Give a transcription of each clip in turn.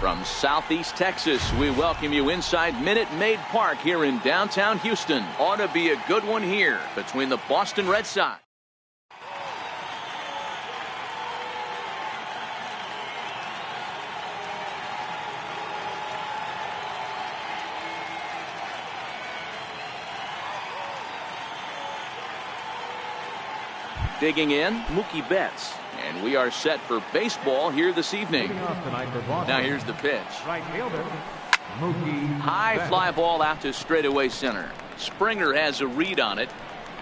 From Southeast Texas, we welcome you inside Minute Maid Park here in downtown Houston. Ought to be a good one here between the Boston Red Sox. Digging in, Mookie Betts. And we are set for baseball here this evening. Now here's the pitch. Right fielder, Mookie High Betts. fly ball out to straightaway center. Springer has a read on it,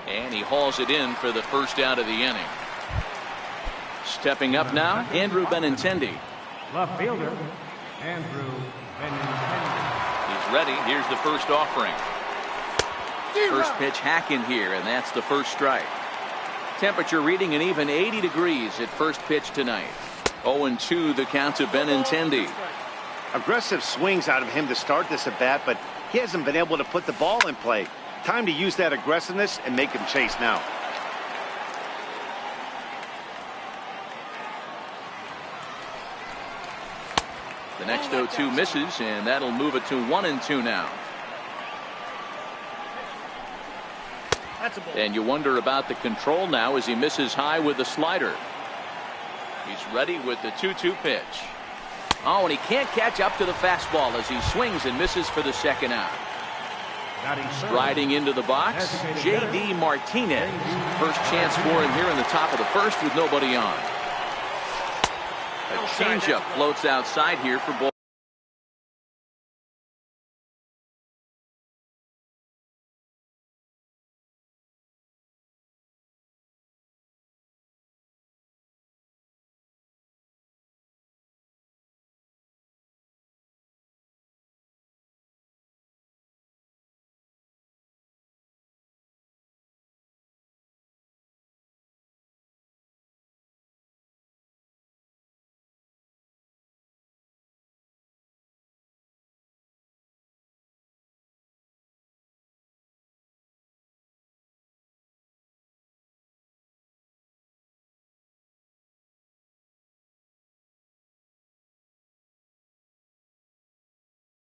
and he hauls it in for the first out of the inning. Stepping up now, Andrew Benintendi. Left fielder, Andrew Benintendi. He's ready. Here's the first offering. First pitch hack in here, and that's the first strike. Temperature reading an even 80 degrees at first pitch tonight. 0-2 the count to Benintendi. Aggressive swings out of him to start this at bat, but he hasn't been able to put the ball in play. Time to use that aggressiveness and make him chase now. The next 0-2 misses, and that'll move it to 1-2 now. And you wonder about the control now as he misses high with the slider. He's ready with the 2-2 pitch. Oh, and he can't catch up to the fastball as he swings and misses for the second out. Striding into the box, J.D. Martinez. First chance for him here in the top of the first with nobody on. A changeup floats outside here for ball.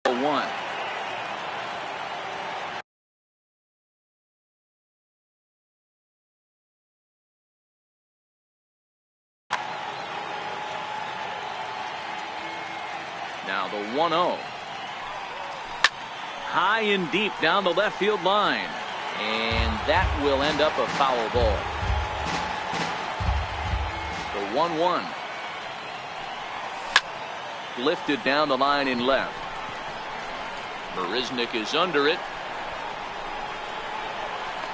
One. Now the 1-0. High and deep down the left field line. And that will end up a foul ball. The 1-1. Lifted down the line in left. Marisnik is under it.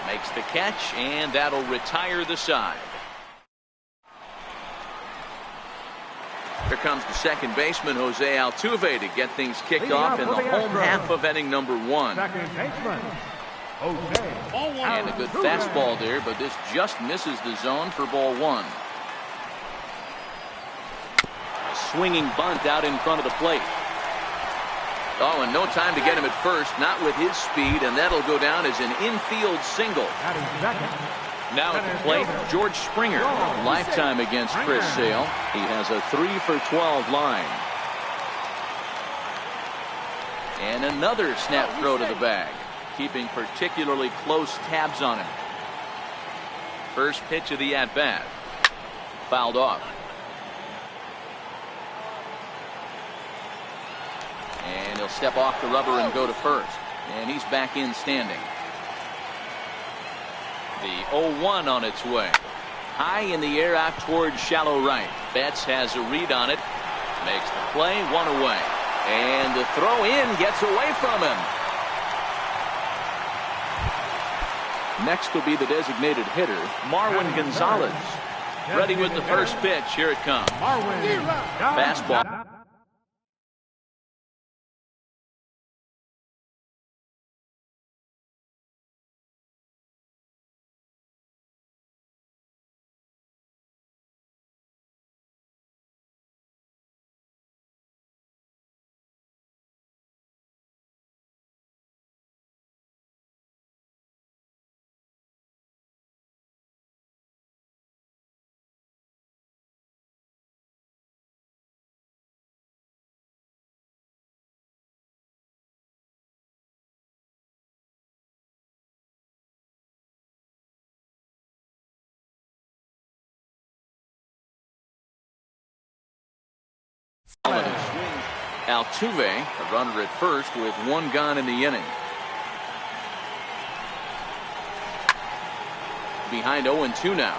Makes the catch, and that'll retire the side. Here comes the second baseman, Jose Altuve, to get things kicked off in the home half of inning number 1. Second baseman, Jose. And a good fastball there, but this just misses the zone for ball 1. A swinging bunt out in front of the plate. Oh, and no time to get him at first, not with his speed, and that'll go down as an infield single. Now at the plate, George Springer, lifetime against Chris Sale. He has a 3-for-12 line. And another snap throw to the bag, keeping particularly close tabs on him. First pitch of the at-bat. Fouled off. And he'll step off the rubber and go to first. And he's back in standing. The 0-1 on its way. High in the air out towards shallow right. Betts has a read on it. Makes the play, 1 away. And the throw in gets away from him. Next will be the designated hitter, Marwin Gonzalez. Ready with the first pitch. Here it comes. Fastball. Altuve, a runner at first with one gone in the inning. Behind 0-2 now.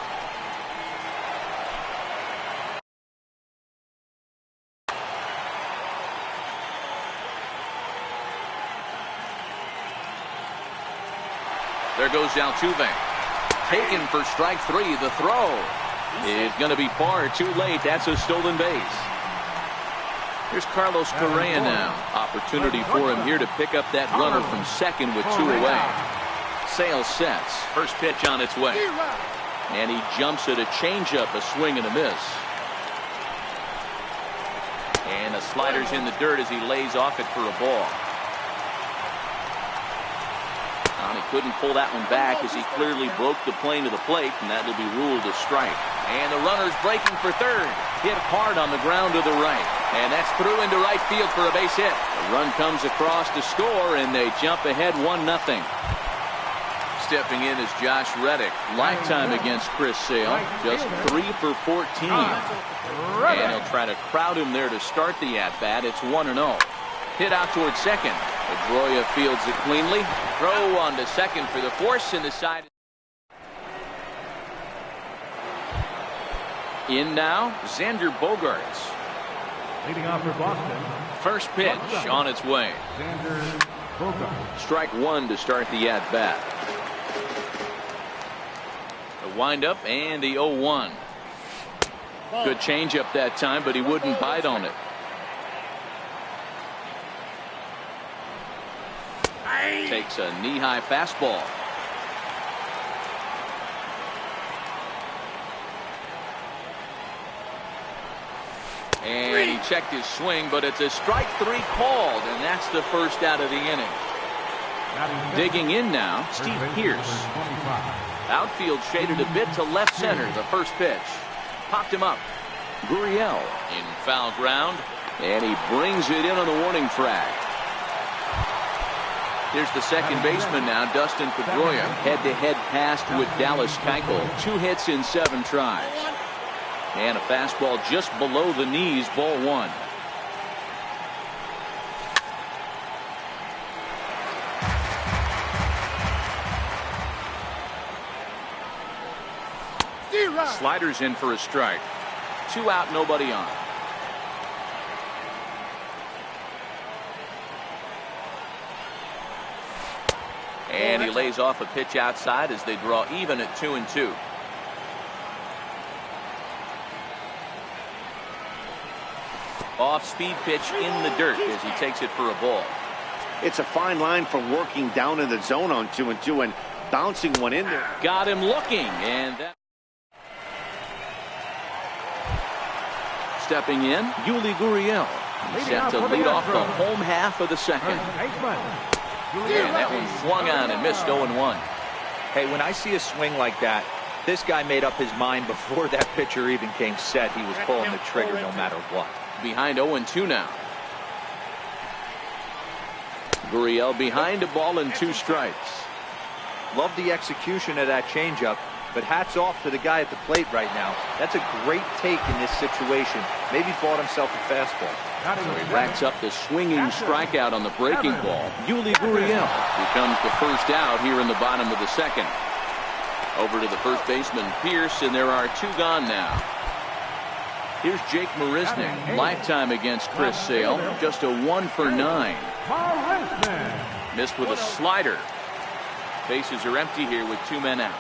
There goes Altuve. Taken for strike three. The throw is going to be far too late. That's a stolen base. Here's Carlos Correa now. Opportunity for him here to pick up that runner from second with two away. Sale sets. First pitch on its way. And he jumps at a changeup, a swing and a miss. And the slider's in the dirt as he lays off it for a ball. He couldn't pull that one back as he clearly broke the plane to the plate, and that will be ruled a strike. And the runner's breaking for third. Hit hard on the ground to the right. And that's through into right field for a base hit. The run comes across to score, and they jump ahead 1-0. Stepping in is Josh Reddick. Lifetime against Chris Sale. Just 3 for 14. And he'll try to crowd him there to start the at-bat. It's 1-0. Hit out towards second. Pedroia fields it cleanly. Throw on to second for the force, and the side. In now, Xander Bogaerts. Leading off for Boston. First pitch on its way. Xander Bogaerts. Strike one to start the at-bat. The windup and the 0-1. Good changeup that time, but he wouldn't bite on it. Takes a knee-high fastball. And he checked his swing, but it's a strike three called, and that's the first out of the inning. Digging in now, Steve Pearce. Outfield shaded a bit to left center. The first pitch popped him up. Gurriel in foul ground, and he brings it in on the warning track. Here's the second baseman now, Dustin Pedroia. Head-to-head passed with Dallas Keuchel. 2 hits in 7 tries. And a fastball just below the knees, ball one. Sliders in for a strike. 2 out, nobody on. And he lays off a pitch outside as they draw even at 2-2. Off-speed pitch in the dirt as he takes it for a ball. It's a fine line from working down in the zone on 2-2 and bouncing one in there. Got him looking, and that. Stepping in, Yuli Gurriel. Set to lead off the home half of the second. And that one swung on and missed 0-1. Hey, when I see a swing like that, this guy made up his mind before that pitcher even came set. He was pulling the trigger no matter what. Behind 0-2 now. Gurriel behind a ball and 2 strikes. Love the execution of that changeup, but hats off to the guy at the plate right now. That's a great take in this situation. Maybe bought himself a fastball. So he racks up the swinging strikeout on the breaking ball. Yuli Gurriel becomes the first out here in the bottom of the second. Over to the first baseman, Pearce, and there are 2 gone now. Here's Jake Marisnick. Lifetime against Chris Sale. Just a 1 for 9. Missed with a slider. Bases are empty here with 2 men out.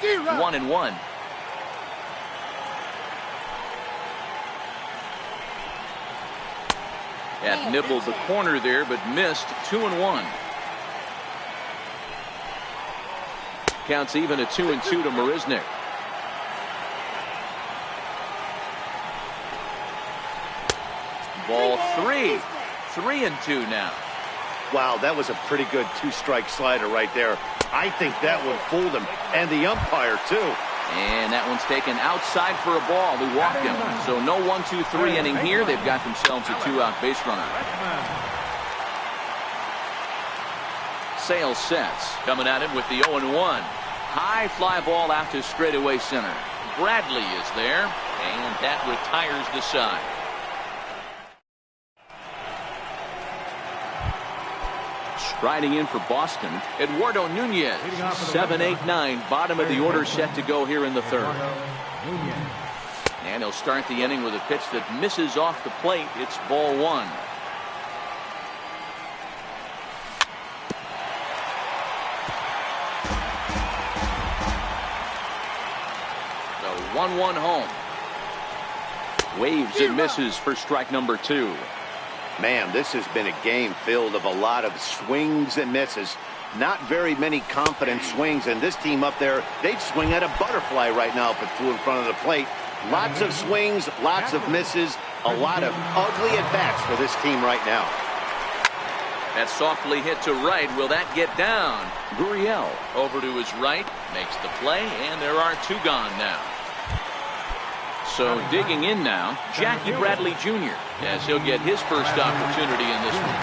1-1. Had nibbled the corner there, but missed. 2-1. Counts even at 2-2 to Marisnick. Ball 3. 3-2 now. Wow, that was a pretty good 2-strike slider right there. I think that one fooled him, and the umpire too. And that one's taken outside for a ball. He walked him. So no 1-2-3 inning here. They've got themselves a 2-out base runner. Sale sets. Coming at him with the 0-1. High fly ball out to straightaway center. Bradley is there. And that retires the side. Striding in for Boston, Eduardo Nunez. 7-8-9, bottom of the order set to go here in the third. And he'll start the inning with a pitch that misses off the plate. It's ball one. The 1-1 home. Waves and misses for strike number two. Man, this has been a game filled of a lot of swings and misses. Not very many confident swings, and this team up there, they'd swing at a butterfly right now if it flew in front of the plate. Lots of swings, lots of misses, a lot of ugly at-bats for this team right now. That softly hit to right. Will that get down? Gurriel over to his right, makes the play, and there are two gone now. So digging in now, Jackie Bradley Jr. as he'll get his first opportunity in this one.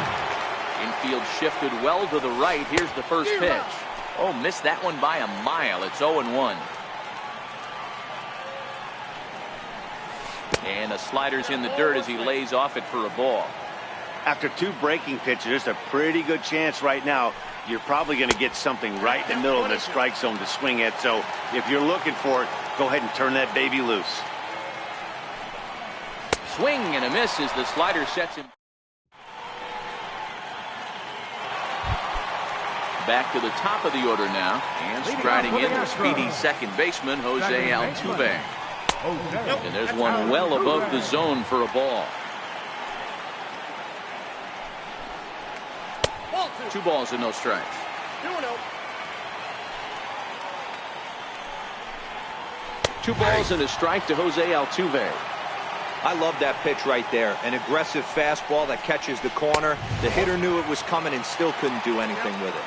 Infield shifted well to the right. Here's the first pitch. Oh, missed that one by a mile. It's 0-1. And the slider's in the dirt as he lays off it for a ball. After two breaking pitches, there's a pretty good chance right now you're probably going to get something right in the middle of the strike zone to swing at. So if you're looking for it, go ahead and turn that baby loose. Swing and a miss as the slider sets him. Back to the top of the order now, and striding in the speedy second baseman, Jose Altuve. And there's one well above the zone for a ball. 2 balls and no strikes. 2 balls and a strike to Jose Altuve. I love that pitch right there. An aggressive fastball that catches the corner. The hitter knew it was coming and still couldn't do anything with it.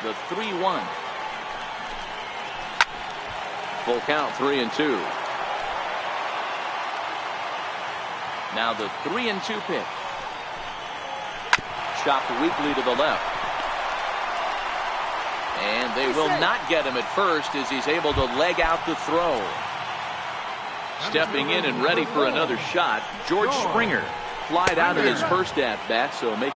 The 3-1. Full count, 3-2. Now the 3-2 pitch. Chopped weakly to the left. And they will not get him at first as he's able to leg out the throw. Stepping in and ready for another shot, George Springer. Flied out in his first at-bat, so make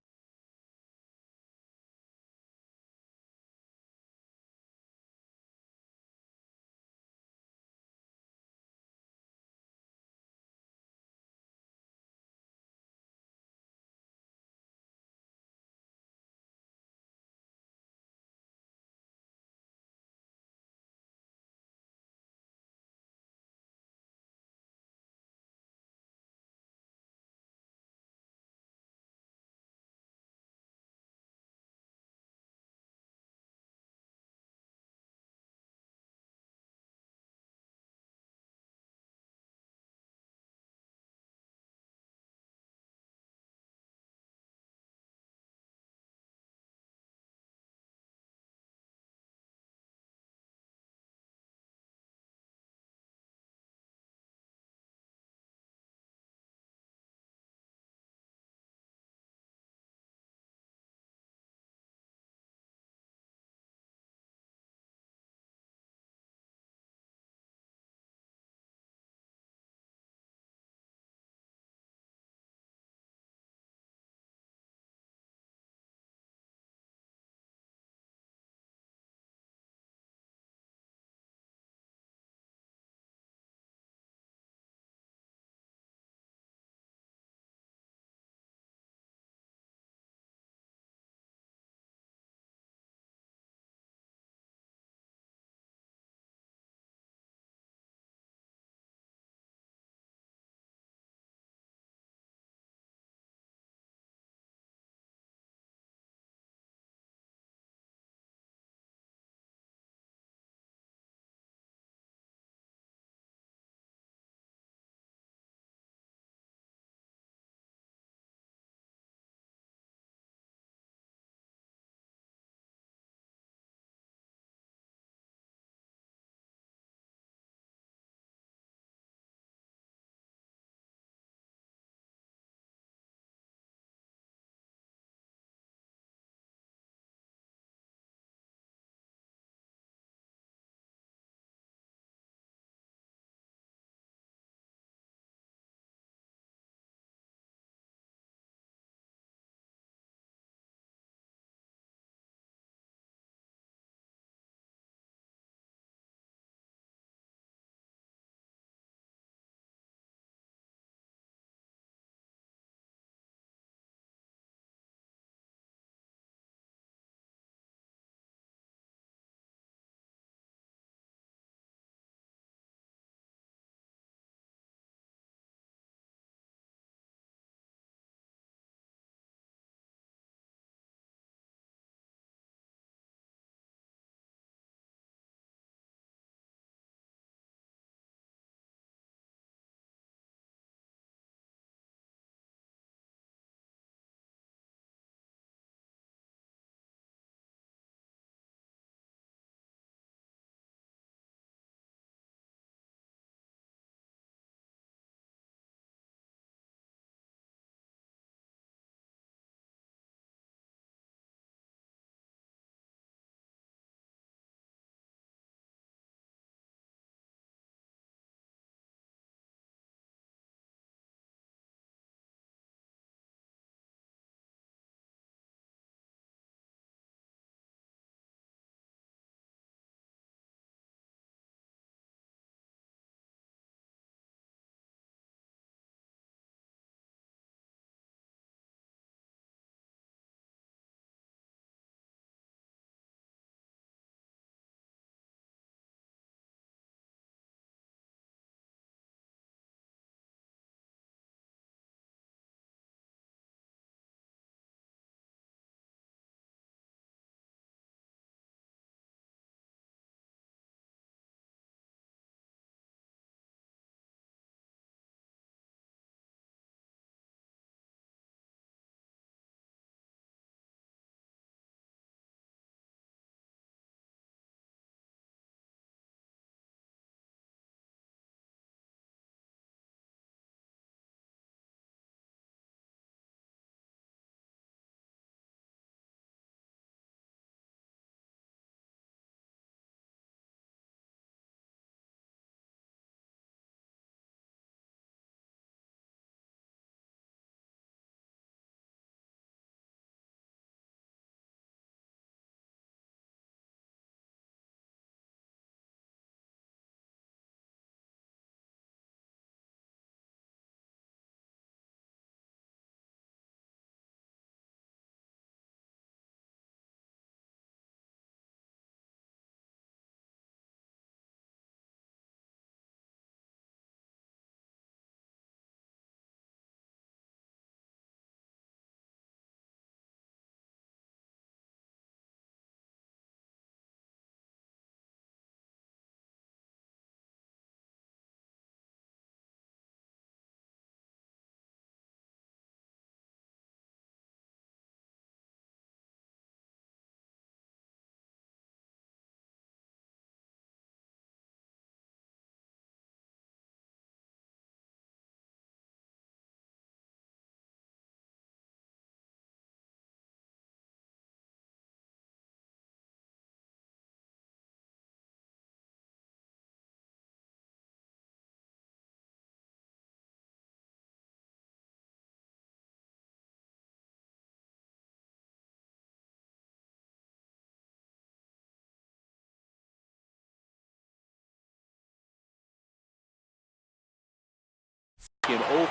In 0 for 1.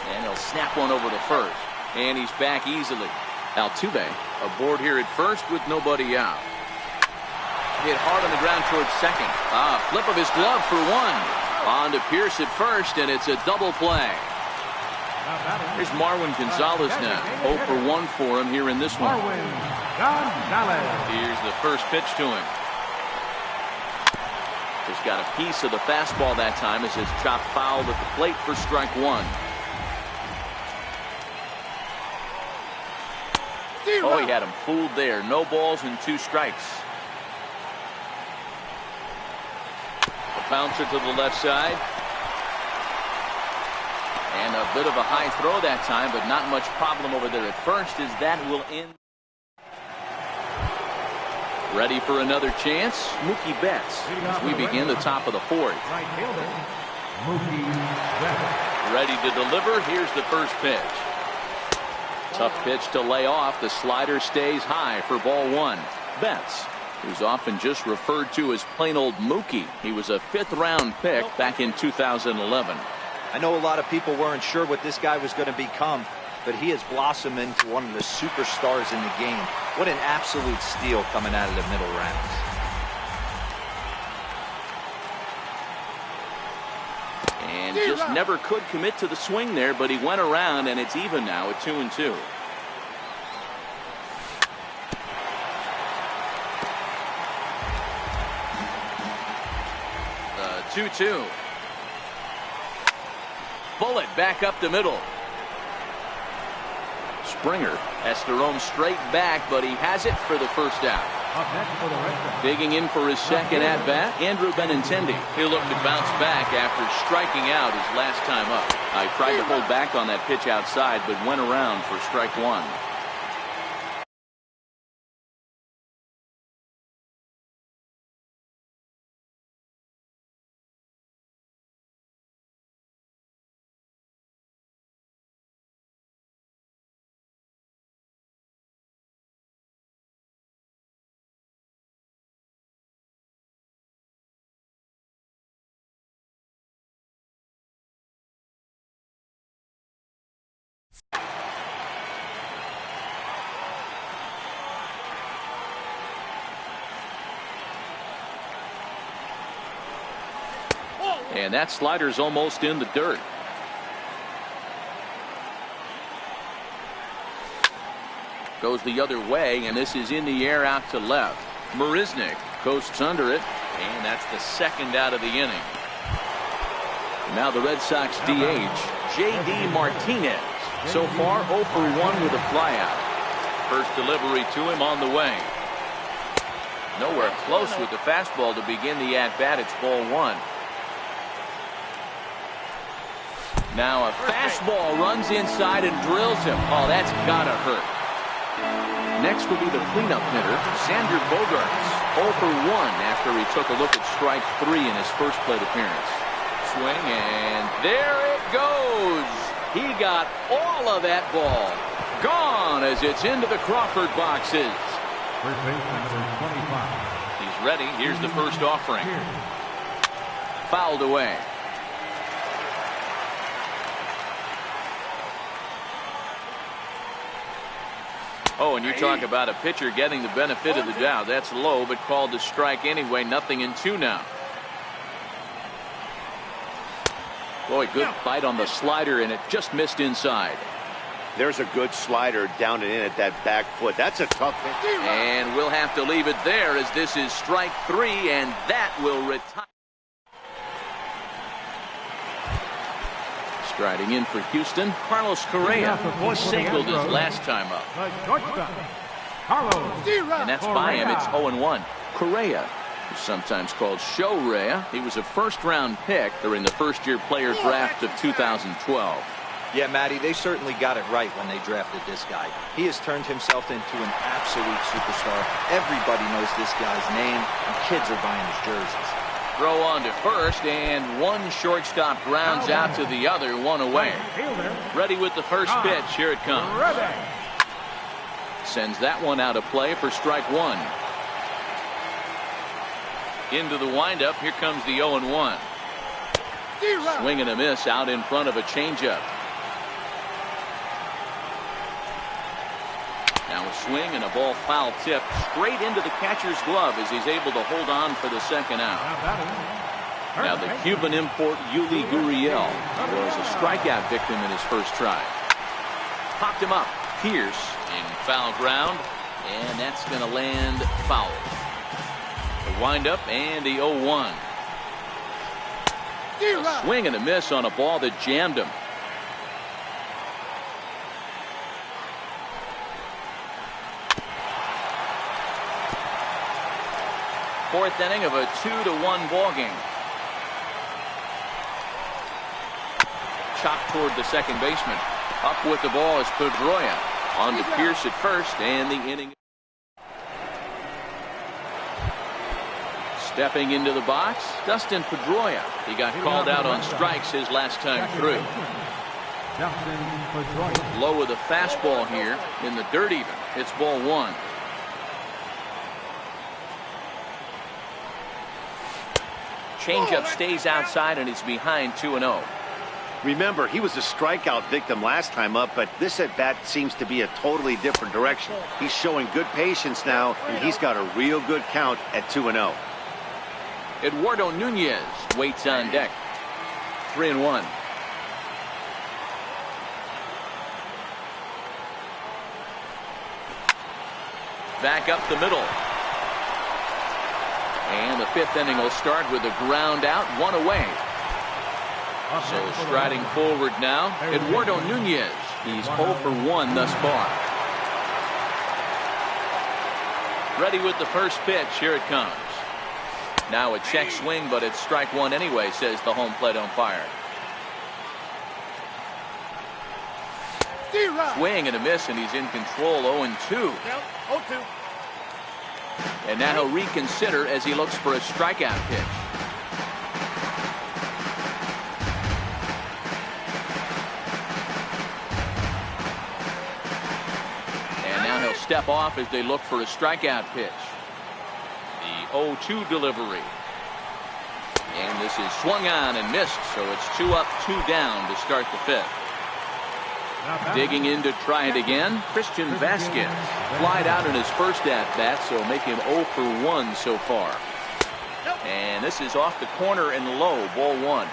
And he'll snap one over to first. And he's back easily. Altuve aboard here at first with nobody out. Hit hard on the ground towards second. Flip of his glove for one. On to Pierce at first, and it's a double play. Here's Marwin Gonzalez now. 0 for 1 for him here in this one. Here's the first pitch to him. Just got a piece of the fastball that time as his chop fouled at the plate for strike one. Oh, he had him fooled there. No balls and 2 strikes. A bouncer to the left side. And a bit of a high throw that time, but not much problem over there at first as that will end. Ready for another chance? Mookie Betts as we begin the top of the 4th. Ready to deliver. Here's the first pitch. Tough pitch to lay off. The slider stays high for ball 1. Betts, who's often just referred to as plain old Mookie. He was a 5th-round pick back in 2011. I know a lot of people weren't sure what this guy was going to become, but he has blossomed into one of the superstars in the game. What an absolute steal coming out of the middle rounds. And just never could commit to the swing there, but he went around, and it's even now at 2-2. The 2-2. Bullet back up the middle. Springer has to roam straight back, but he has it for the first out. Digging in for his second at-bat, Andrew Benintendi. He'll look to bounce back after striking out his last time up. I tried to hold back on that pitch outside, but went around for strike one. And that slider's almost in the dirt. Goes the other way, and this is in the air out to left. Marisnick coasts under it, and that's the second out of the inning. Now the Red Sox DH, J.D. Martinez. So far 0 for 1 with a flyout. First delivery to him on the way. Nowhere close with the fastball to begin the at-bat. It's ball 1. Now a fastball runs inside and drills him. Oh, that's gotta hurt. Next will be the cleanup hitter, Xander Bogaerts. 0 for 1 after he took a look at strike 3 in his first plate appearance. Swing, and there it goes. He got all of that ball. Gone as it's into the Crawford boxes. First baseman number 25. He's ready. Here's the first offering. Fouled away. Oh, and you talk about a pitcher getting the benefit of the doubt. That's low, but called to strike anyway. 0-2 now. Boy, good bite on the slider, and it just missed inside. There's a good slider down and in at that back foot. That's a tough hit. And we'll have to leave it there as this is strike 3, and that will retire. Striding in for Houston, Carlos Correa. He singled his last time up. And that's by him. It's 0-1. Correa, who's sometimes called Show-Rea. He was a first-round pick during the first-year player draft of 2012. Yeah, Matty, they certainly got it right when they drafted this guy. He has turned himself into an absolute superstar. Everybody knows this guy's name, and kids are buying his jerseys. Throw on to first, and one shortstop grounds out to the other, one away. Ready with the first pitch. Here it comes. Sends that one out of play for strike one. Into the windup. Here comes the 0-1. Swing and a miss out in front of a changeup. Now a swing and a ball foul tip straight into the catcher's glove as he's able to hold on for the second out. Now the Cuban import Yuli Gurriel was a strikeout victim in his first try. Popped him up. Pierce in foul ground, and that's going to land foul. The windup and the 0-1. A swing and a miss on a ball that jammed him. Fourth inning of a 2-1 ball game. Chopped toward the second baseman. Up with the ball is Pedroia. On to Pierce at first, and the inning. Stepping into the box, Dustin Pedroia. He got called out on strikes his last time through. Low with a fastball here in the dirt even. It's ball one. Changeup stays outside, and he's behind 2-0. Remember, he was a strikeout victim last time up, but this at bat seems to be a totally different direction. He's showing good patience now, and he's got a real good count at 2-0. Eduardo Nunez waits on deck. 3-1. Back up the middle. And the fifth inning will start with a ground out, one away. So striding forward now, Eduardo Nunez. He's 0 for 1 thus far. Ready with the first pitch. Here it comes. Now a check swing, but it's strike one anyway, says the home plate umpire. Swing and a miss, and he's in control. 0-2. And now he'll reconsider as he looks for a strikeout pitch. And now he'll step off as they look for a strikeout pitch. The 0-2 delivery. And this is swung on and missed, so it's 2 up, 2 down to start the fifth. Digging in to try it again, Christian Vasquez. Flied out in his first at-bat, so make him 0 for 1 so far. And this is off the corner and low, ball one.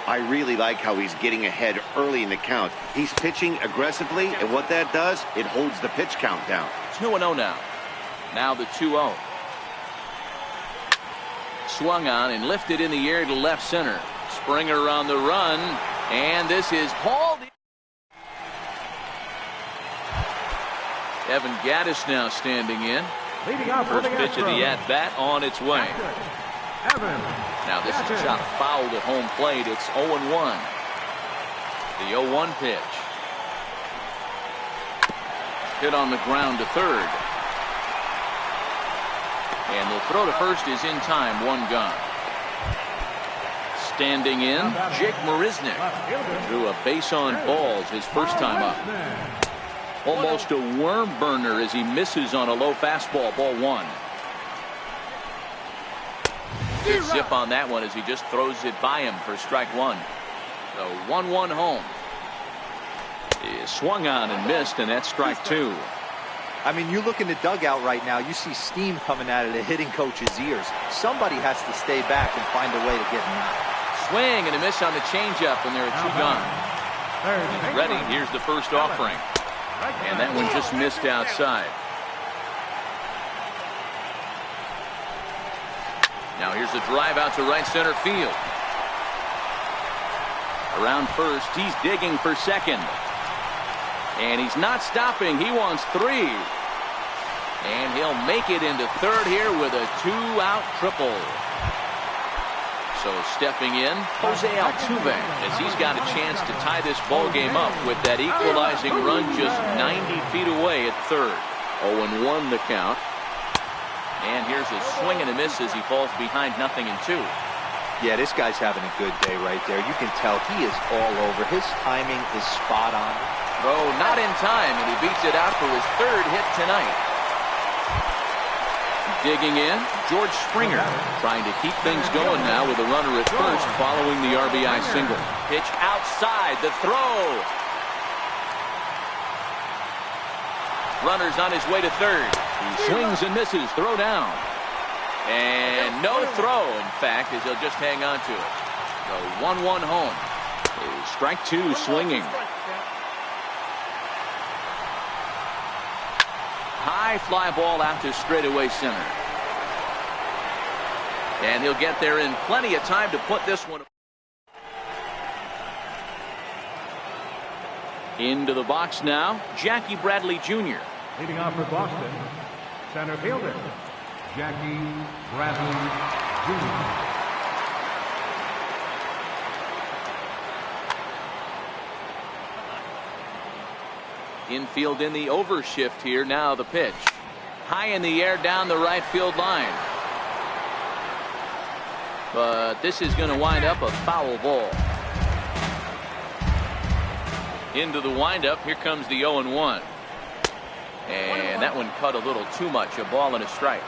I really like how he's getting ahead early in the count. He's pitching aggressively, and what that does, it holds the pitch count down. 2-0 now. Now the 2-0. Swung on and lifted in the air to left center. Springer on the run, and this is hauled. Evan Gaddis now standing in. First pitch of the at-bat on its way. Now this is shot fouled at home plate. It's 0-1. The 0-1 pitch. Hit on the ground to third. And the throw to first is in time. 1 gone. Standing in, Jake Marisnick drew a base on balls his first time up. Almost a worm burner as he misses on a low fastball. Ball one. Good zip on that one as he just throws it by him for strike one. So 1-1 home. He swung on and missed, and that's strike two. I mean, you look in the dugout right now, you see steam coming out of the hitting coach's ears. Somebody has to stay back and find a way to get him out. Swing and a miss on the changeup, and there are 2 gone. He's ready. Here's the first offering. And that one just missed outside. Now here's a drive out to right center field. Around first, he's digging for second. And he's not stopping. He wants 3. And he'll make it into third here with a 2-out triple. So stepping in, Jose Altuve, as he's got a chance to tie this ball game up with that equalizing run just 90 feet away at third. 0-1 the count. And here's a swing and a miss as he falls behind 0-2. Yeah, this guy's having a good day right there. You can tell he is all over. His timing is spot on. Throw not in time, and he beats it out for his third hit tonight. Digging in, George Springer trying to keep things going now with a runner at first following the RBI single. Pitch outside, the throw. Runner's on his way to third. He swings and misses, throw down. And no throw, in fact, as he'll just hang on to it. So 1-1 home. Strike two swinging. High fly ball out to straightaway center. And he'll get there in plenty of time to put this one. Into the box now, Jackie Bradley Jr. Leading off for Boston, center fielder, Jackie Bradley Jr. Infield in the overshift here. Now the pitch. High in the air down the right field line. But this is going to wind up a foul ball. Into the windup. Here comes the 0-1. And that one cut a little too much. A ball and a strike.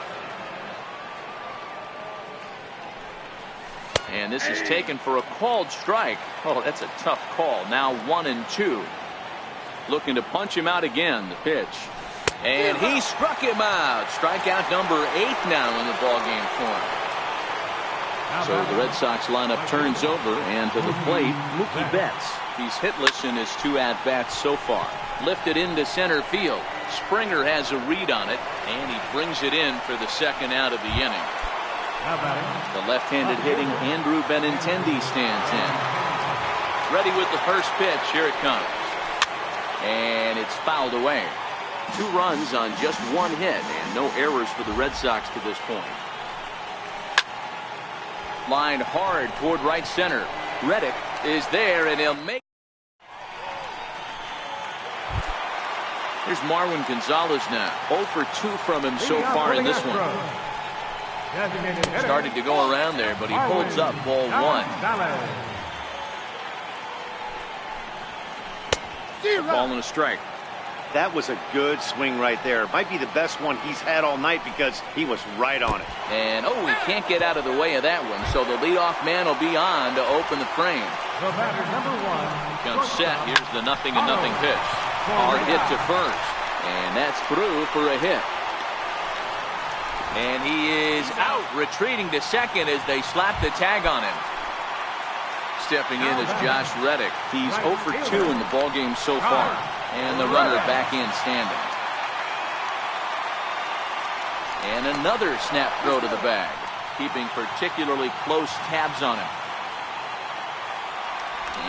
And this is taken for a called strike. Oh, that's a tough call. Now 1-2. Looking to punch him out again. The pitch. And he struck him out. Strikeout number 8 now in the ballgame for him. So the Red Sox lineup turns over, and to the plate, Mookie Betts. He's hitless in his 2 at-bats so far. Lifted into center field. Springer has a read on it, and he brings it in for the second out of the inning. The left-handed hitting Andrew Benintendi stands in. Ready with the first pitch. Here it comes. And it's fouled away. 2 runs on just 1 hit, and no errors for the Red Sox to this point. Lined hard toward right center. Reddick is there, and he'll make. Here's Marwin Gonzalez now. 0 for 2 from him so far in this one. Started to go around there, but he holds up ball 1. Ball and a strike. That was a good swing right there. Might be the best one he's had all night because he was right on it. And oh, he can't get out of the way of that one. So the leadoff man will be on to open the frame. The batter, number 1. Comes set. Here's the 0-0 pitch. Hard hit to first. And that's through for a hit. And he is out, retreating to second as they slap the tag on him. Stepping in is Josh Reddick. He's 0 for 2 in the ballgame so far. And the runner back in standing. And another snap throw to the bag. Keeping particularly close tabs on him.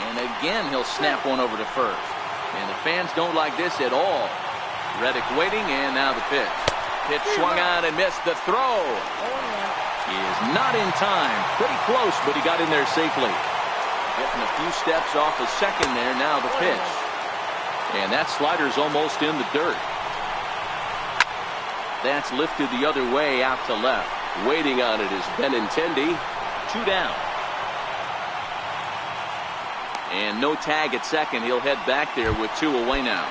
And again he'll snap one over to first. And the fans don't like this at all. Reddick waiting, and now the pitch. Pitch swung on and missed. The throw. He is not in time. Pretty close, but he got in there safely. Getting a few steps off the second there. Now the pitch. And that slider's almost in the dirt. That's lifted the other way out to left. Waiting on it is Benintendi. 2 down. And no tag at second. He'll head back there with 2 away now.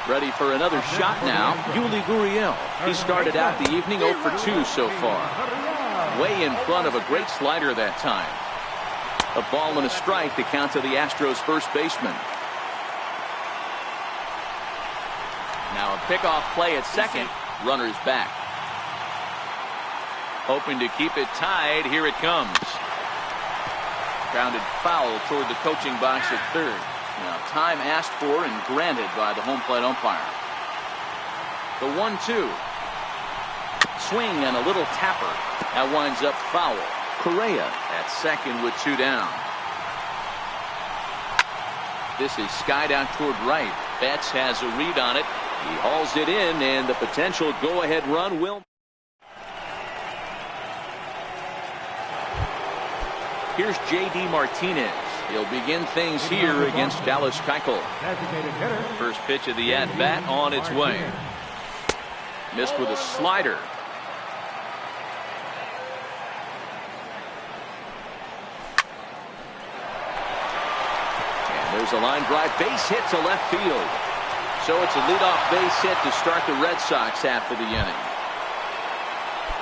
Ready for another shot now. Yuli Gurriel. He started out the evening 0 for 2 so far. Way in front of a great slider that time. A ball and a strike to count to the Astros first baseman. Now a pickoff play at second. Runner's back. Hoping to keep it tied. Here it comes. Grounded foul toward the coaching box at third. Now time asked for and granted by the home plate umpire. The 1-2. Swing and a little tapper. That winds up foul. Correa at second with 2 down. This is skied out toward right. Betts has a read on it. He hauls it in, and the potential go-ahead run will. Here's J.D. Martinez. He'll begin things here against Dallas Keuchel. First pitch of the at-bat on its way. Missed with a slider. And There's a line drive base hit to left field. So it's a leadoff base hit to start the Red Sox half of the inning.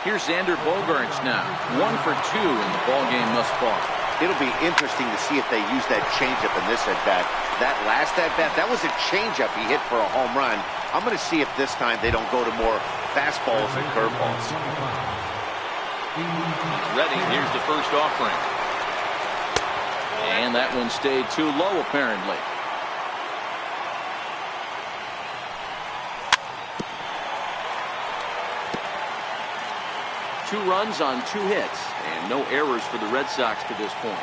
Here's Xander Bogaerts now, 1 for 2 in the ballgame thus far. It'll be interesting to see if they use that changeup in this at-bat. That last at-bat, that was a changeup he hit for a home run. I'm going to see if this time they don't go to more fastballs and curveballs. He's ready. Here's the first offering. And that one stayed too low, apparently. Two runs on 2 hits, and no errors for the Red Sox to this point.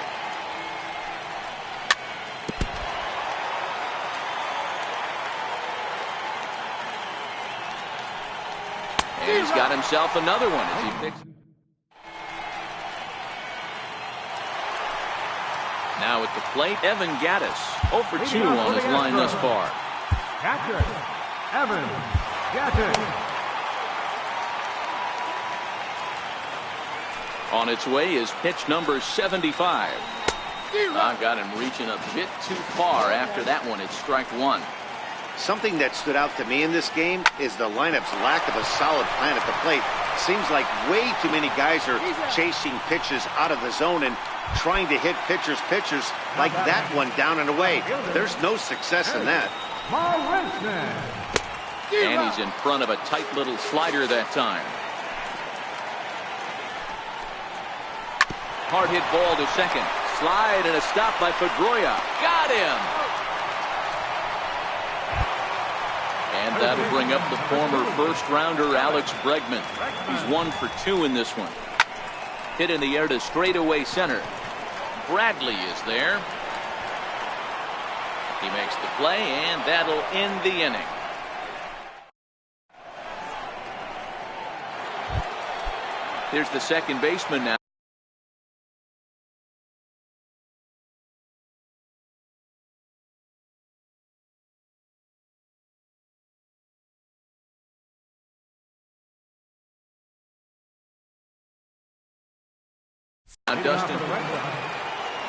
And he's got himself another one as he picks. Now at the plate, Evan Gattis, 0 for 2 on his line thus far. Catcher, Evan Gattis. On its way is pitch number 75. I got him reaching a bit too far after that one. It's strike 1. Something that stood out to me in this game is the lineup's lack of a solid plan at the plate. Seems like way too many guys are chasing pitches out of the zone and trying to hit pitchers like that one down and away. There's no success in that. And he's in front of a tight little slider that time. Hard hit ball to second. Slide and a stop by Pedroia. Got him! And that'll bring up the former first-rounder Alex Bregman. He's 1 for 2 in this one. Hit in the air to straightaway center. Bradley is there. He makes the play, and that'll end the inning. Here's the second baseman now. Dustin.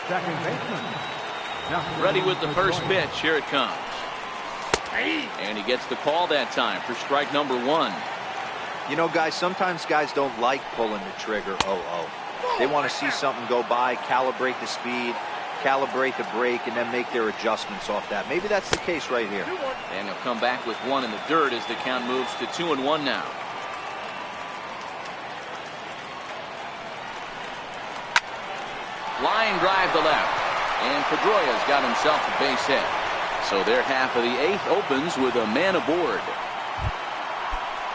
Second baseman. Ready with the first pitch. Here it comes. And he gets the call that time for strike number 1. You know, guys, sometimes guys don't like pulling the trigger 0-0. They want to see something go by, calibrate the speed, calibrate the break, and then make their adjustments off that. Maybe that's the case right here. And he'll come back with 1 in the dirt as the count moves to 2-1 now. Line drive to left. And Pedroia's got himself a base hit. So their half of the 8th opens with a man aboard.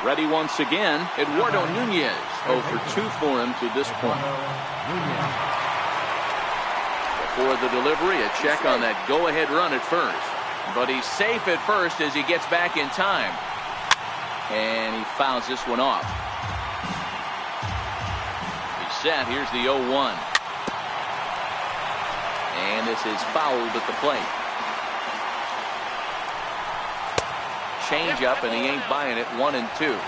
Ready once again, Eduardo Nunez. 0 for 2 for him to this point. Before the delivery, a check on that go-ahead run at first. But he's safe at first as he gets back in time. And he fouls this one off. He's set. Here's the 0-1. And this is fouled at the plate. Change up, and he ain't buying it. 1-2.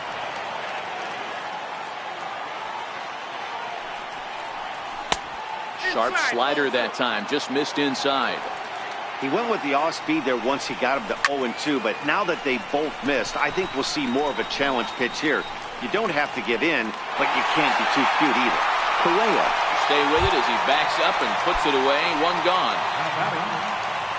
Sharp slider that time, just missed inside. He went with the off-speed there once he got him to 0-2, but now that they both missed, I think we'll see more of a challenge pitch here. You don't have to give in, but you can't be too cute either. Correa. Stay with it as he backs up and puts it away. 1 gone.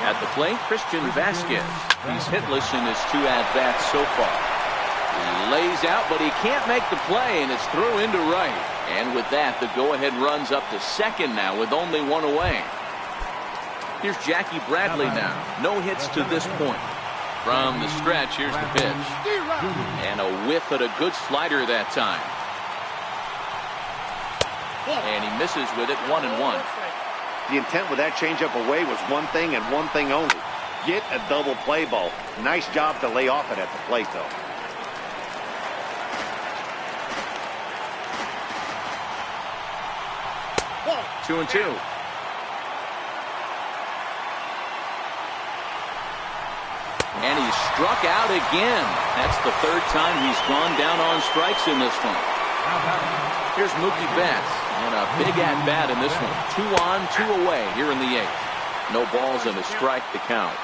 At the plate, Christian Vasquez. He's hitless in his 2 at-bats so far. He lays out, but he can't make the play, and it's through into right. And with that, the go-ahead runs up to second now with only 1 away. Here's Jackie Bradley now. No hits to this point. From the stretch, here's the pitch. And a whiff at a good slider that time. And he misses with it. 1-1. The intent with that changeup away was one thing and one thing only. Get a double play ball. Nice job to lay off it at the plate, though. Two and 2. And he's struck out again. That's the 3rd time he's gone down on strikes in this one. Here's Mookie Betts. And a big at-bat in this one. 2 on, 2 away here in the 8th. No balls and a strike to count.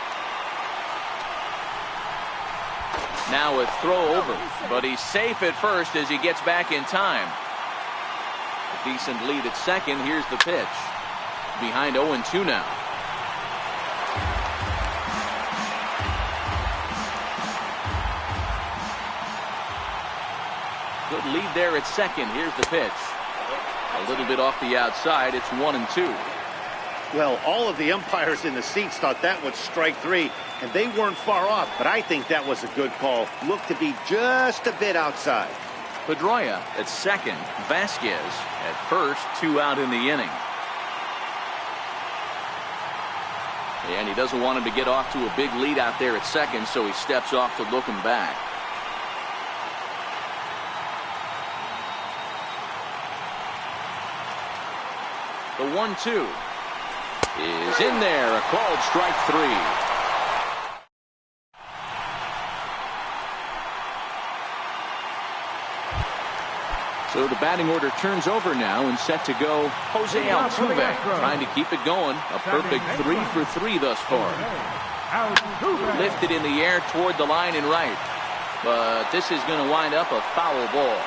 Now a throw over, but he's safe at first as he gets back in time. A decent lead at second. Here's the pitch. Behind 0-2 now. Good lead there at second. Here's the pitch. A little bit off the outside. It's 1-2. Well, all of the umpires in the seats thought that was strike three, and they weren't far off, but I think that was a good call. Looked to be just a bit outside. Pedroia at second. Vasquez at first. 2 out in the inning. And he doesn't want him to get off to a big lead out there at second, so he steps off to look him back. The 1-2 is in there. A called strike 3. So the batting order turns over now, and set to go Jose Altuve, trying to keep it going. A perfect 3 for 3 thus far. Lifted in the air toward the line and right, but this is going to wind up a foul ball.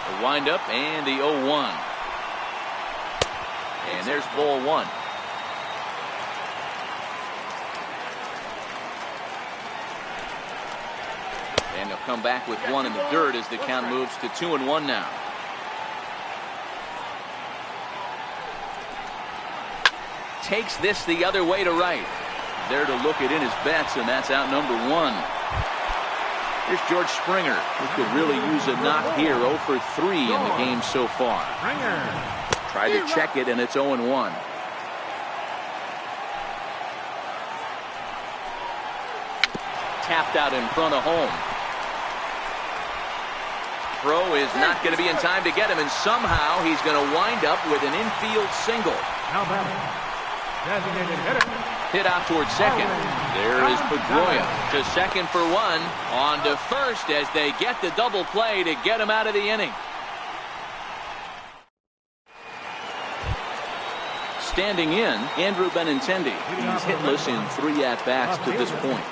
The windup and the 0-1. And there's ball 1. And they'll come back with 1 in the dirt as the count moves to 2-1 now. Takes this the other way to right. There to look it in his bets, and that's out number 1. Here's George Springer, who could really use a knock here. 0 for 3 in the game so far. Tried to check it, and it's 0-1. Tapped out in front of home. Throw is not going to be in time to get him, and somehow he's going to wind up with an infield single. Designated hitter. Hit out towards second. There is Pedroia to second for 1. On to first as they get the double play to get him out of the inning. Standing in, Andrew Benintendi. He's hitless in 3 at-bats to this point.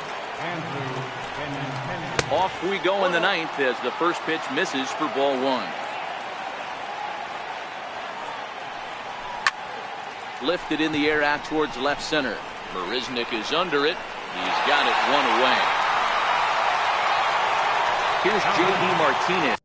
Off we go in the 9th as the first pitch misses for ball 1. Lifted in the air out towards left center. Marisnik is under it. He's got it 1 away. Here's J.D. Martinez.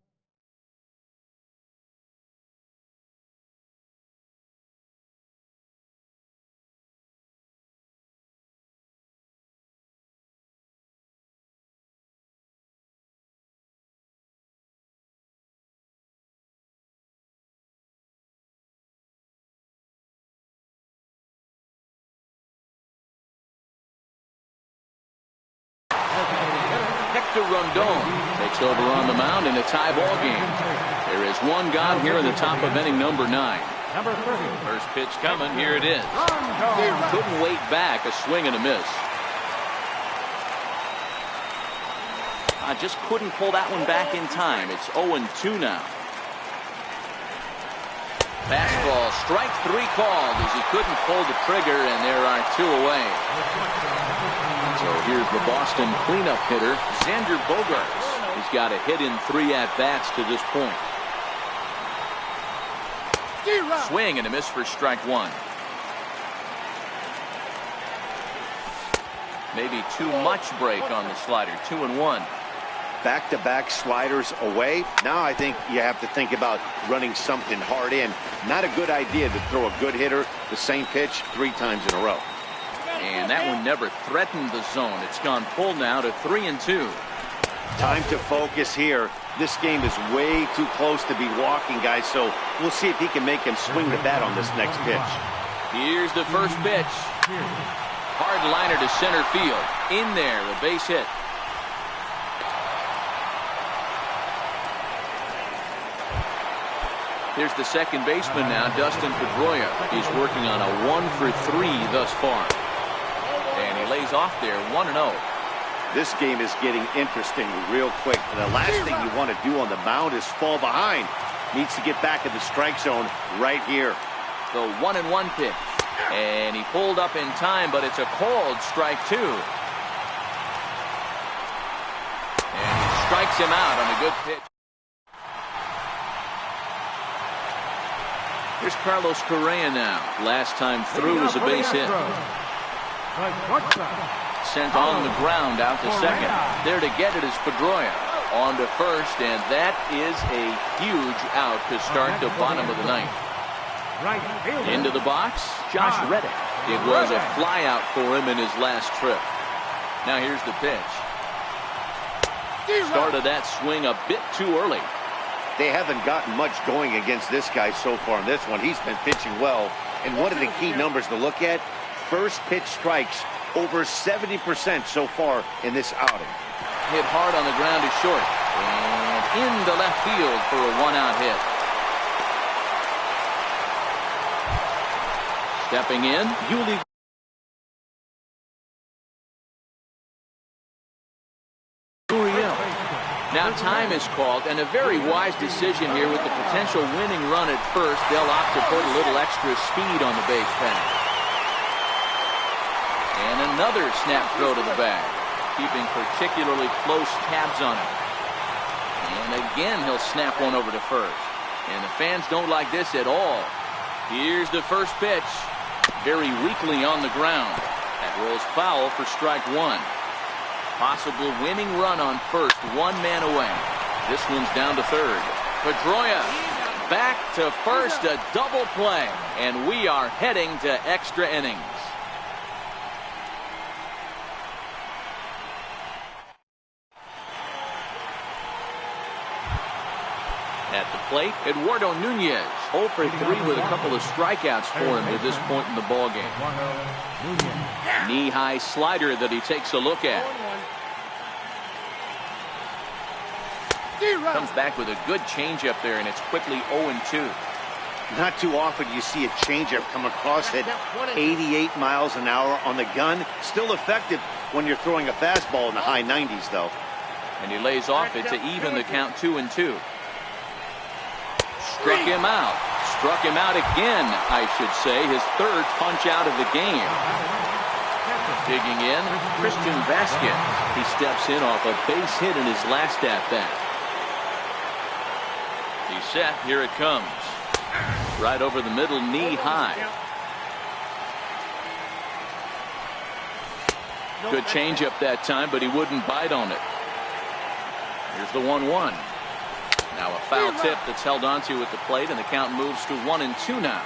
Rondon takes over on the mound in a tie ball game. There is 1 gone here in the top of inning number 9. First pitch coming. Here it is. Couldn't wait back. A swing and a miss. I just couldn't pull that one back in time. It's 0-2 now. Fastball, strike 3 called as he couldn't pull the trigger, and there are 2 away. So here's the Boston cleanup hitter, Xander Bogaerts. He's got a hit in 3 at-bats to this point. Swing and a miss for strike 1. Maybe too much break on the slider. 2-1. Back-to-back sliders away. Now I think you have to think about running something hard in. Not a good idea to throw a good hitter the same pitch 3 times in a row. And that one never threatened the zone. It's gone full now to 3-2. Time to focus here. This game is way too close to be walking, guys, so we'll see if he can make him swing the bat on this next pitch. Here's the first pitch. Hard liner to center field. In there, a base hit. Here's the second baseman now, Dustin Pedroia. He's working on a 1-for-3 thus far. And he lays off there, 1-0. This game is getting interesting real quick. The last thing you want to do on the mound is fall behind. Needs to get back in the strike zone right here. The 1-1 pitch. And he pulled up in time, but it's a called strike 2. And he strikes him out on a good pitch. Here's Carlos Correa now. Last time through was a base hit. Sent on the ground out to second. There to get it is Pedroia. On to first, and that is a huge out to start the bottom of the ninth. Into the box, Josh Reddick. It was a fly out for him in his last trip. Now here's the pitch. Started that swing a bit too early. They haven't gotten much going against this guy so far in this one. He's been pitching well. And one of the key numbers to look at, first pitch strikes, over 70% so far in this outing. Hit hard on the ground to short. And into left field for a 1-out hit. Stepping in, Yuli. Now time is called, and a very wise decision here with the potential winning run at first. They'll opt to put a little extra speed on the base path. And another snap throw to the bag, keeping particularly close tabs on it. And again, he'll snap one over to first. And the fans don't like this at all. Here's the first pitch. Very weakly on the ground. That rolls foul for strike 1. Possible winning run on first, 1 man away. This one's down to third. Pedroia back to first, a double play, and we are heading to extra innings. At the plate, Eduardo Nunez, 0 for 3 with a couple of strikeouts for him to this point in the ballgame. Knee-high slider that he takes a look at. Comes back with a good changeup there, and it's quickly 0-2. Not too often you see a changeup come across at 88 miles an hour on the gun. Still effective when you're throwing a fastball in the high 90s, though. And he lays off it to even the count 2-2. Struck him out. Struck him out again, I should say. His third punch out of the game. Digging in, Christian Vasquez. He steps in off a base hit in his last at-bat. He's set. Here it comes. Right over the middle, knee high. Good changeup that time, but he wouldn't bite on it. Here's the 1-1. Now a foul tip that's held onto at the plate, and the count moves to 1-2 now.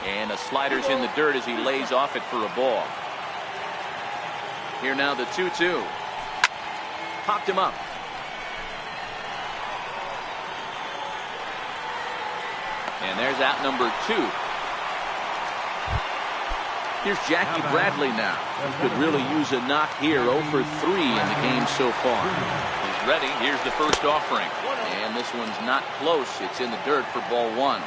And the slider's in the dirt as he lays off it for a ball. Here now the 2-2. Popped him up. And there's out number 2. Here's Jackie Bradley now. He could really use a knock here. 0 for 3 in the game so far. He's ready. Here's the first offering. And this one's not close. It's in the dirt for ball 1.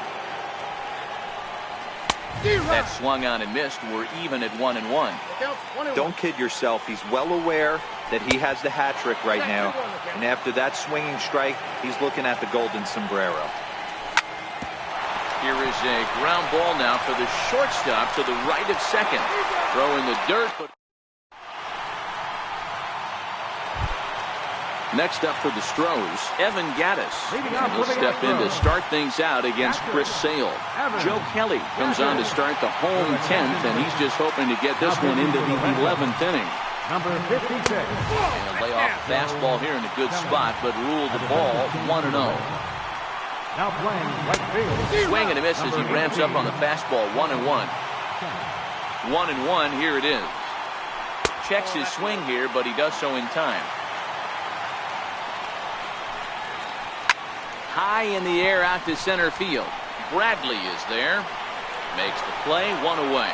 That swung on and missed. We're even at 1-1. Don't kid yourself. He's well aware that he has the hat trick right now. And after that swinging strike, he's looking at the golden sombrero. Here is a ground ball now for the shortstop to the right of second. Throw in the dirt. But next up for the Stros, Evan Gattis. He'll step in to start things out against Chris Sale. Joe Kelly comes on to start the home 10th, and he's just hoping to get this one into the 11th inning. Number 56. And lay off the fastball here in a good spot, but ruled the ball 1-0. Now playing right field. Swing and a miss as he ramps up on the fastball. 1-1. 1-1. Here it is. Checks his swing here, but he does so in time. High in the air out to center field. Bradley is there. Makes the play. 1 away.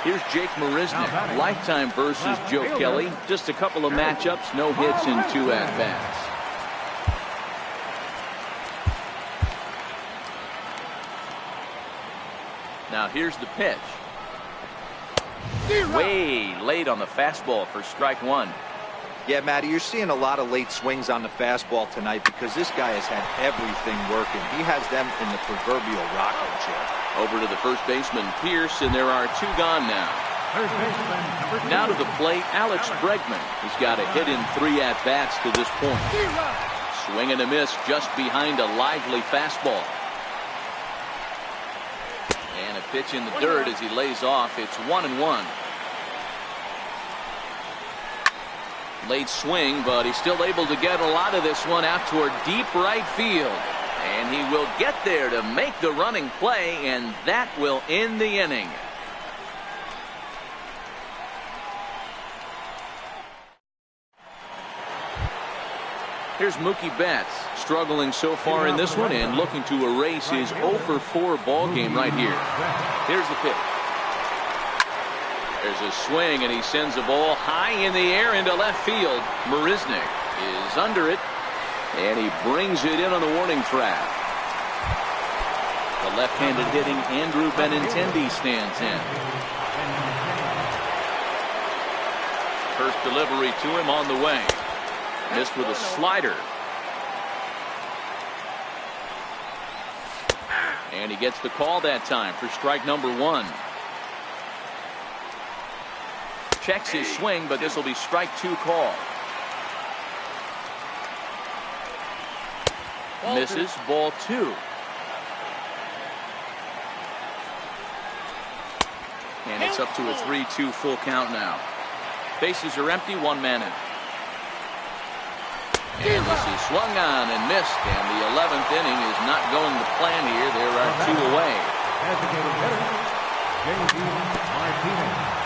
Here's Jake Marisnick. Lifetime versus Joe Kelly. Just a couple of matchups. No hits in 2 at-bats. Now here's the pitch. Way late on the fastball for strike 1. Yeah, Matty, you're seeing a lot of late swings on the fastball tonight because this guy has had everything working. He has them in the proverbial rocking chair. Over to the first baseman, Pierce, and there are 2 gone now. First baseman, number 2. Now to the plate, Alex Bregman. He's got a hit in 3 at-bats to this point. Swing and a miss just behind a lively fastball. And a pitch in the dirt as he lays off. It's 1-1. Late swing, but he's still able to get a lot of this one out toward deep right field. And he will get there to make the running play, and that will end the inning. Here's Mookie Betts, struggling so far in this one and looking to erase his 0-for-4 ball game right here. Here's the pitch. There's a swing, and he sends the ball high in the air into left field. Marisnick is under it, and he brings it in on the warning track. The left-handed hitting Andrew Benintendi stands in. First delivery to him on the way. Missed with a slider. And he gets the call that time for strike number 1. Checks his swing, but this will be strike 2 call. Misses, ball 2. And it's up to a 3-2 full count now. Bases are empty, 1 man in. And this is swung on and missed, and the 11th inning is not going to plan here. There are 2 away. Designated hitter, J.D. Martinez.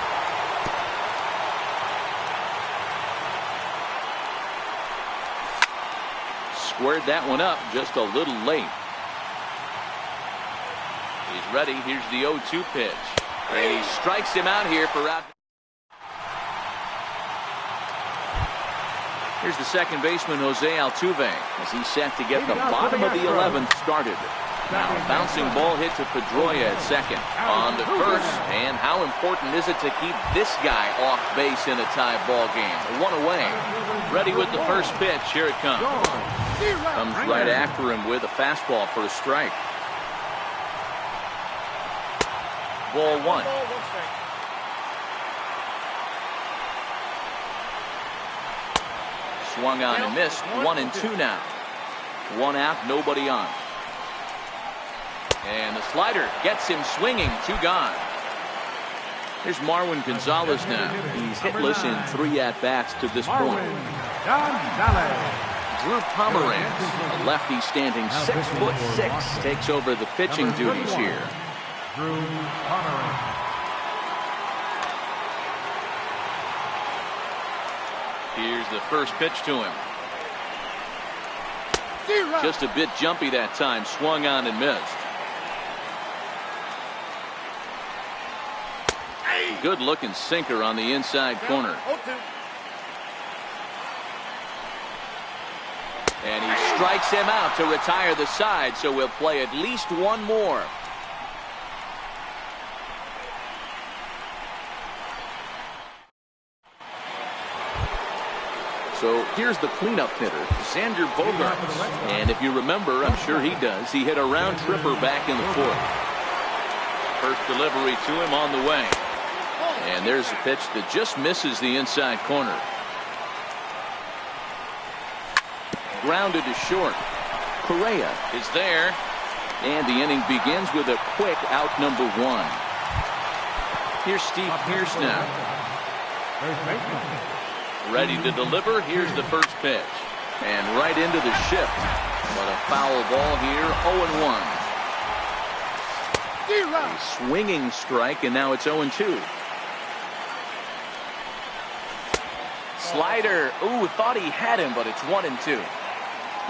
Squared that one up just a little late. He's ready. Here's the 0-2 pitch. And he strikes him out here for out. Here's the second baseman, Jose Altuve, as he's set to get the bottom of the 11th started. Now a bouncing ball hit to Pedroia at second. On to first, and how important is it to keep this guy off base in a tie ball game? 1 away. Ready with the first pitch. Here it comes. Comes right after him with a fastball for a strike. Ball 1. Swung on and missed. 1-2 now. 1 out, nobody on. And the slider gets him swinging. 2 gone. Here's Marwin Gonzalez now. He's hitless in 3 at-bats to this point. Drew Pomeranz, a lefty standing 6'6", takes over the pitching duties here. Drew Pomeranz. Here's the first pitch to him. Just a bit jumpy that time. Swung on and missed. Good looking sinker on the inside corner. And he strikes him out to retire the side, so we'll play at least 1 more. So here's the cleanup hitter, Xander Bogaerts. And if you remember, I'm sure he does, he hit a round tripper back in the 4th. First delivery to him on the way. And there's a pitch that just misses the inside corner. Grounded to short. Correa is there. And the inning begins with a quick out number 1. Here's Steve Pierce now. First baseman. Ready to deliver. Here's the first pitch. And right into the shift. But a foul ball here, 0-1. A swinging strike, and now it's 0-2. Slider. Ooh, thought he had him, but it's 1-2.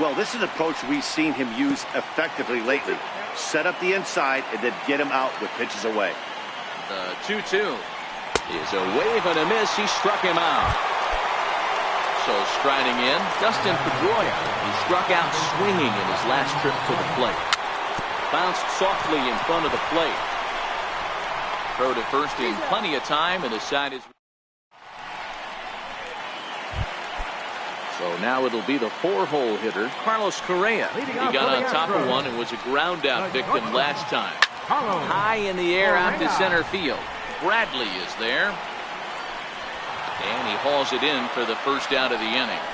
Well, this is an approach we've seen him use effectively lately. Set up the inside and then get him out with pitches away. The 2-2 is a wave and a miss. He struck him out. So striding in, Dustin Pedroia, who struck out swinging in his last trip to the plate. Bounced softly in front of the plate. Throw to first in plenty of time, and the side is. So now it'll be the 4-hole hitter, Carlos Correa. He got on top of one and was a ground out victim last time. High in the air out to center field. Bradley is there. And he hauls it in for the first out of the inning.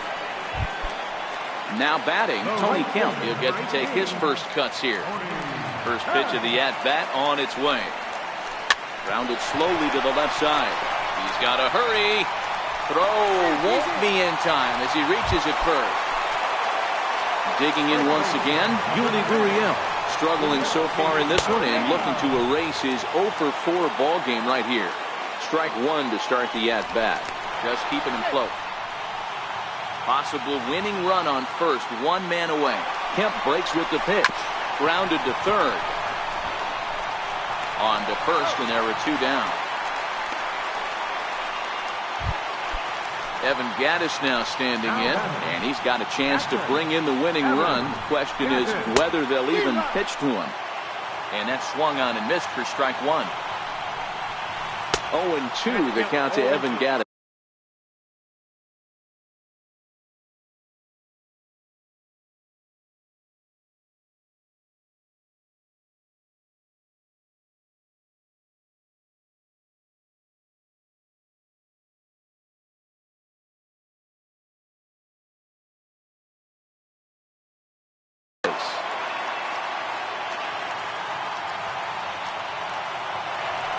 Now batting, Tony Kemp. He'll get to take his first cuts here. First pitch of the at-bat on its way. Grounded slowly to the left side. He's got to hurry. Throw won't be in time as he reaches it first. Digging in once again, Yuli Gurriel. Struggling so far in this one and looking to erase his 0-for-4 ball game right here. Strike one to start the at-bat. Just keeping him close. Possible winning run on first, one man away. Kemp breaks with the pitch. Grounded to third. On to first, and there are two down. Evan Gattis now standing in, and he's got a chance to bring in the winning run. The question is whether they'll even pitch to him. And that swung on and missed for strike one. 0-2 the count to Evan Gattis.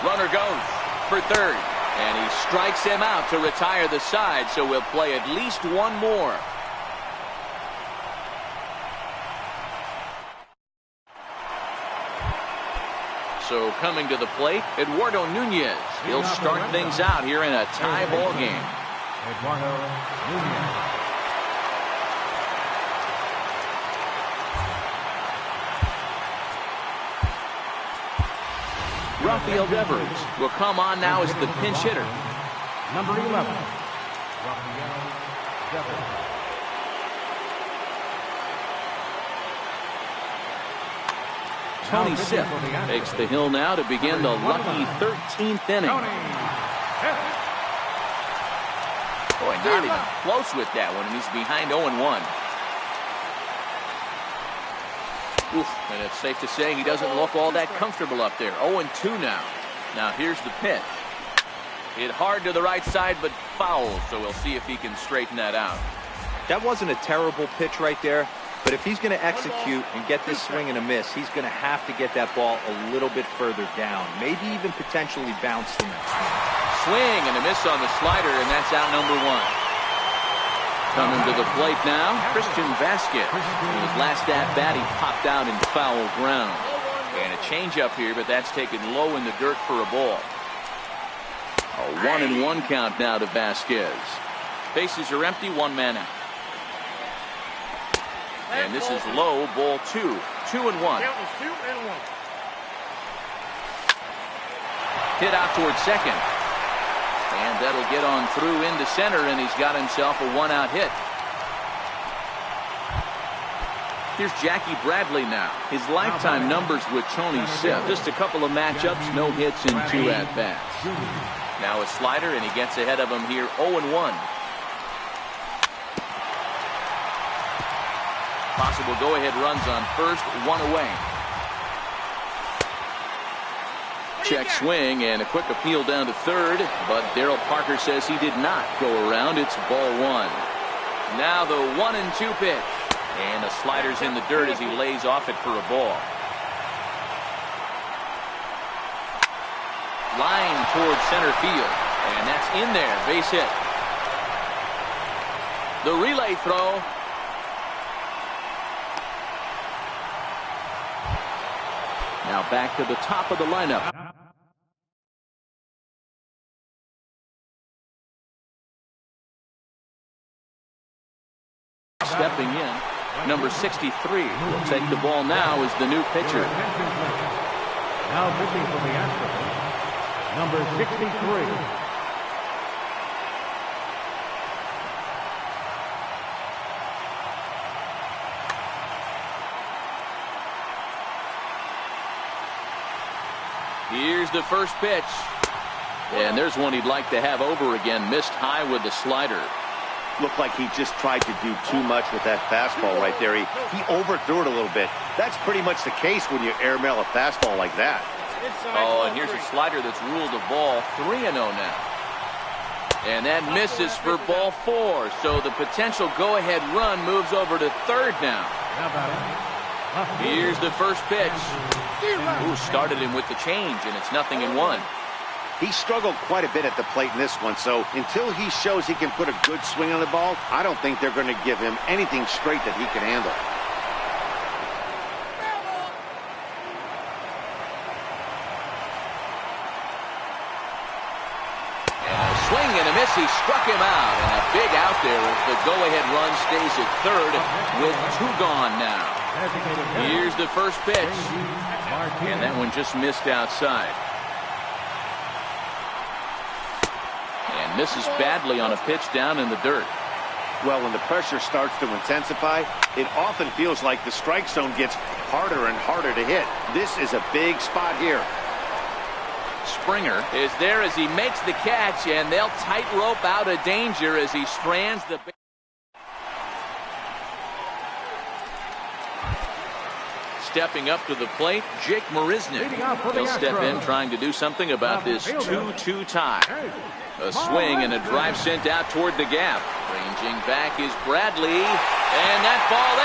Runner goes for third, and he strikes him out to retire the side, so we'll play at least one more. So coming to the plate, Eduardo Nunez. He'll start things out here in a tie ball game. Eduardo Nunez. Rafael Devers will come on now as the pinch hitter. Number 11, Rafael Devers. Tony Sipp takes the hill now to begin the lucky 13th inning. Boy, not even close with that one, and he's behind 0-1. Oof, and it's safe to say he doesn't look all that comfortable up there. 0-2 now. Now here's the pitch. Hit hard to the right side, but foul, so we'll see if he can straighten that out. That wasn't a terrible pitch right there, but if he's going to execute and get this swing and a miss, he's going to have to get that ball a little bit further down, maybe even potentially bounce the next one. Swing and a miss on the slider, and that's out number one. Coming to the plate now, Christian Vasquez. In his last at-bat, he popped out in foul ground. And a changeup here, but that's taken low in the dirt for a ball. A 1-1 count now to Vasquez. Bases are empty, one man out. And this is low, ball 2. 2-1. Hit out towards second. And that'll get on through into center, and he's got himself a one-out hit. Here's Jackie Bradley now. His lifetime numbers with Tony Sipp. Just a couple of matchups, no hits in 2 at-bats. Now a slider, and he gets ahead of him here, 0-1. Possible go-ahead runs on first, one away. Check swing and a quick appeal down to third, but Darryl Parker says he did not go around. It's ball 1. Now the 1-2 pitch, and the slider's in the dirt as he lays off it for a ball. line toward center field. And that's in there. Base hit. The relay throw. Now back to the top of the lineup. Stepping in, number 63 will take the ball now as the new pitcher. Now pitching for the Astros, number 63. Here's the first pitch. And there's one he'd like to have over again. Missed high with the slider. Looked like he just tried to do too much with that fastball right there. He overthrew it a little bit. That's pretty much the case when you airmail a fastball like that. Oh, and here's a slider that's ruled a ball 3-0 now. And that misses for ball 4. So the potential go-ahead run moves over to third now. Here's the first pitch. Ooh, started him with the change, and it's 0-1. He struggled quite a bit at the plate in this one, so until he shows he can put a good swing on the ball, I don't think they're going to give him anything straight that he can handle. And a swing and a miss. He struck him out, and a big out there as the go-ahead run stays at third with 2 gone now. Here's the first pitch, and that one just missed outside. And misses badly on a pitch down in the dirt. Well, when the pressure starts to intensify, it often feels like the strike zone gets harder and harder to hit. This is a big spot here. Springer is there as he makes the catch, and they'll tightrope out of danger as he strands the base. Stepping up to the plate, Jake Marisnick. He'll step in trying to do something about this 2-2 tie. A swing and a drive sent out toward the gap. Ranging back is Bradley, and that ball